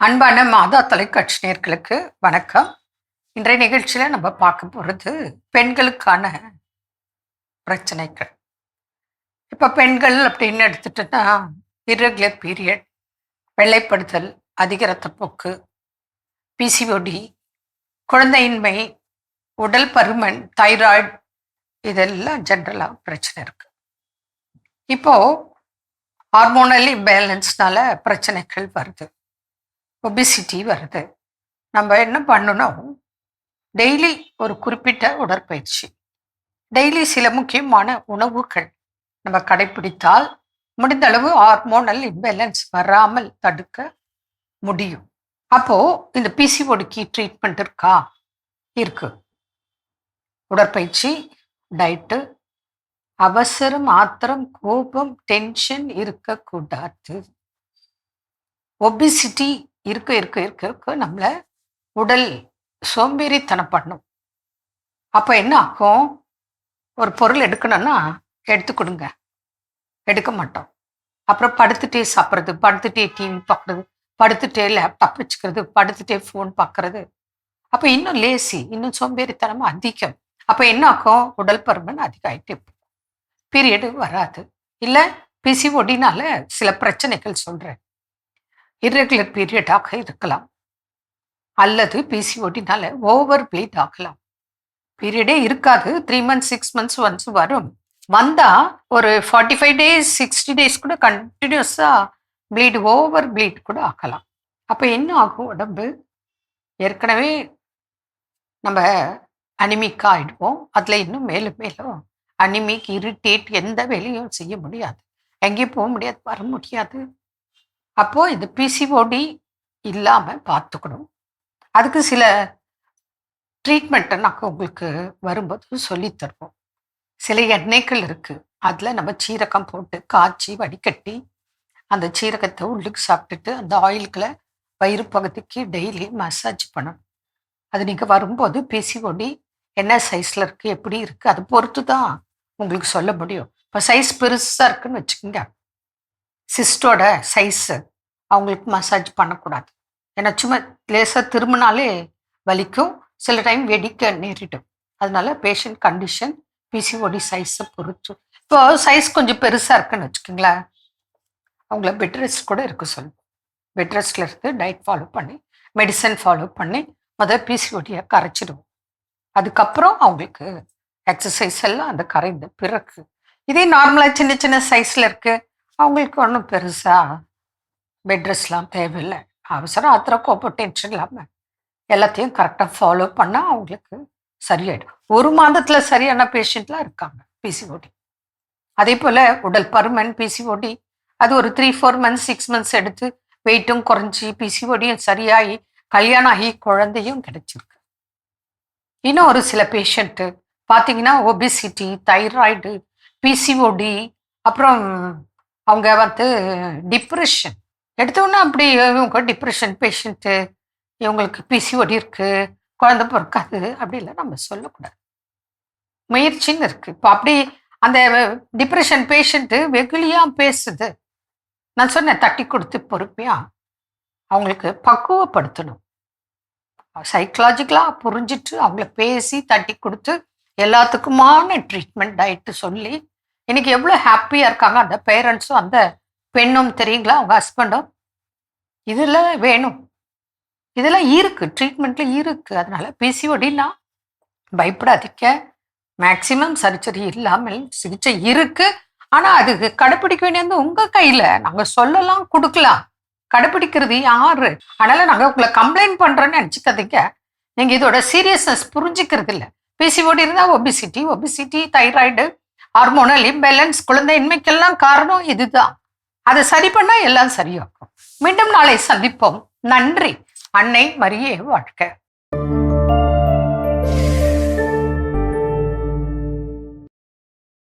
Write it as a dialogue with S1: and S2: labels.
S1: அன்பான மாதா தொலைக்காட்சி நேயர்களுக்கு வணக்கம். இன்றைய நிகழ்ச்சியில் நம்ம பார்க்க போகிறது பெண்களுக்கான பிரச்சனைகள். இப்போ பெண்கள் அப்படின்னு எடுத்துட்டோன்னா இர்ரெகுலர் பீரியட், வெள்ளைப்படுதல், அதிக ரத்தப்போக்கு, பிசிஓடி, குழந்தையின்மை, உடல் பருமன், தைராய்டு, இதெல்லாம் ஜென்ரலாக பிரச்சனை இருக்கு. இப்போ ஹார்மோனல் இம்பேலன்ஸ்னால பிரச்சனைகள் வருது, ஒபிசிட்டி வருது. நம்ம என்ன பண்ணணும், டெய்லி ஒரு குறிப்பிட்ட உடற்பயிற்சி, டெய்லி சில முக்கியமான உணவுகள் நம்ம கடைப்பிடித்தால் முடிந்த அளவு ஹார்மோனல் இம்பேலன்ஸ் வராமல் தடுக்க முடியும். அப்போ இந்த பிசிஓடிக்கு ட்ரீட்மெண்ட் இருக்கா? இருக்கு. உடற்பயிற்சி, டயட்டு, அவசரம், ஆத்திரம், கோபம், டென்ஷன் இருக்கக்கூடாது. ஒபிசிட்டி இருக்க இருக்க இருக்க இருக்க நம்மளை உடல் சோம்பேறித்தனம் பண்ணும். அப்போ என்ன ஆகும், ஒரு பொருள் எடுக்கணும்னா எடுத்து கொடுங்க, எடுக்க மாட்டோம். அப்புறம் படுத்துட்டே சாப்பிட்றது, படுத்துட்டே டிவி பார்க்குறது, படுத்துட்டே லேப்டாப் வச்சுக்கிறது, படுத்துட்டே ஃபோன் பார்க்குறது. அப்போ இன்னும் லேசி, இன்னும் சோம்பேறித்தனம் அதிகம். அப்போ என்ன ஆகும், உடல் பருமன் அதிகமாகிட்டே போகும். பீரியடு வராது. இல்லை பிசிஓடினால சில பிரச்சனைகள் சொல்கிறேன். இர்ரெகுலர் பீரியடாக இருக்கலாம், அல்லது பிசிஓடினால ஓவர் ப்ளீட் ஆகலாம். பீரியடே இருக்காது, 3 months 6 months ஒன்ஸ் வரும். வந்தால் ஒரு 45 days 60 days கூட கண்டினியூஸாக ப்ளீட், ஓவர் ப்ளீட் கூட ஆகலாம். அப்போ என்ன ஆகும், உடம்பு ஏற்கனவே நம்ம அனிமிக் ஆகிடுவோம். அதில் இன்னும் மேலும் மேலும் அனிமிக், இரிட்டேட், எந்த வேலையும் செய்ய முடியாது, எங்கேயும் போக முடியாது, வர முடியாது. அப்போது இந்த பிசிஓடி இல்லாமல் பார்த்துக்கணும். அதுக்கு சில ட்ரீட்மெண்ட்டை நாங்கள் உங்களுக்கு வரும்போது சொல்லித்தருவோம். சில எண்ணெய்கள் இருக்குது, அதில் நம்ம சீரகம் போட்டு காய்ச்சி வடிகட்டி அந்த சீரகத்தை உள்ளுக்கு சாப்பிட்டுட்டு அந்த ஆயில்களை வயிறு பகுதிக்கு டெய்லி மசாஜ் பண்ணணும். அது நீங்கள் வரும்போது பிசிஓடி என்ன சைஸில் இருக்குது, எப்படி இருக்குது, அதை பொறுத்து தான் உங்களுக்கு சொல்ல முடியும். இப்போ சைஸ் பெருசாக இருக்குன்னு வச்சுக்கோங்க, சிஸ்டோட சைஸு, அவங்களுக்கு மசாஜ் பண்ணக்கூடாது. ஏன்னா சும்மா லேசாக திரும்பினாலே வலிக்கும், சில டைம் வெடிக்க நேரிடும். அதனால பேஷண்ட் கண்டிஷன், பிசிஓடி சைஸை பொறுத்து. இப்போ சைஸ் கொஞ்சம் பெருசாக இருக்குன்னு வச்சுக்கோங்களேன், அவங்கள பெட் ரெஸ்ட் கூட இருக்க சொல்லுவோம். பெட் ரெஸ்ட்டில் இருந்து டயட் ஃபாலோ பண்ணி, மெடிசன் ஃபாலோ பண்ணி முதல்ல பிசிஓடியை கரைச்சிடுவோம். அதுக்கப்புறம் அவங்களுக்கு எக்ஸசைஸ் எல்லாம் அந்த கரைந்த பிறகு. இதே நார்மலாக சின்ன சின்ன சைஸில் இருக்குது, அவங்களுக்கு ஒன்றும் பெருசாக பெட் ரெஸ்ட்லாம் தேவையில்லை. அவசரம், ஆத்திரம், கோபம், டென்ஷன் இல்லாமல் எல்லாத்தையும் கரெக்டாக ஃபாலோ பண்ணால் அவங்களுக்கு சரியாயிடும். 1 மாதத்தில் சரியான பேஷண்ட்லாம் இருக்காங்க பிசிஓடி. அதே போல் உடல் பருமன், பிசிஓடி, அது ஒரு 3-4 months 6 months எடுத்து வெயிட்டும் குறைஞ்சி பிசிஓடியும் சரியாகி கல்யாணம் ஆகி குழந்தையும் கிடைச்சிருக்கு. இன்னும் ஒரு சில பேஷண்ட்டு பார்த்தீங்கன்னா ஒபிசிட்டி, தைராய்டு, பிசிஓடி, அப்புறம் அவங்க டிப்ரெஷன் எடுத்தோன்னா அப்படி இவங்க டிப்ரெஷன் பேஷண்ட்டு, இவங்களுக்கு பிசிஓடி இருக்குது, குழந்தை பிறக்காது அப்படிலாம் நம்ம சொல்லக்கூடாது. முயற்சின்னு இருக்குது. இப்போ அப்படி அந்த டிப்ரெஷன் பேஷண்ட்டு வெகுளியாக பேசுது, நான் சொன்னேன் தட்டி கொடுத்து பொறுமையாக அவங்களுக்கு பக்குவப்படுத்தணும். சைக்கலாஜிக்கலாக புரிஞ்சிட்டு அவங்கள பேசி தட்டி கொடுத்து எல்லாத்துக்குமான ட்ரீட்மெண்ட், டயட்டு சொல்லி இன்னைக்கு எவ்வளோ ஹாப்பியாக இருக்காங்க அந்த பேரண்ட்ஸும் அந்த பெண்ணும், தெரியுங்களா, அவங்க ஹஸ்பண்டும். இதெல்லாம் வேணும், இதெல்லாம் இருக்குது, ட்ரீட்மெண்ட்டில் இருக்குது. அதனால பிசிஓடினா பயப்படாதீங்க, மேக்சிமம் சர்ஜரி இல்லாமல் சிகிச்சை இருக்குது. ஆனால் அதுக்கு கடைப்பிடிக்க வேண்டியது உங்கள் கையில். நாங்கள் சொல்லலாம், கொடுக்கலாம், கடைப்பிடிக்கிறது யாரு? அதனால் நாங்கள் உங்களை கம்ப்ளைண்ட் பண்ணுறோன்னு நினச்சிக்காதீங்க. நீங்கள் இதோட சீரியஸ்னஸ் புரிஞ்சிக்கிறது இல்லை. பிசிஓடி இருந்தால் ஒபிசிட்டி, தைராய்டு, ஹார்மோனல் இம்பேலன்ஸ், குழந்தையின்மைக்கெல்லாம் காரணம் இதுதான். அதை சரி பண்ணால் எல்லாம் சரியாகும். மீண்டும் நாளை சந்திப்போம். நன்றி. அன்னை மரியே வாழ்க.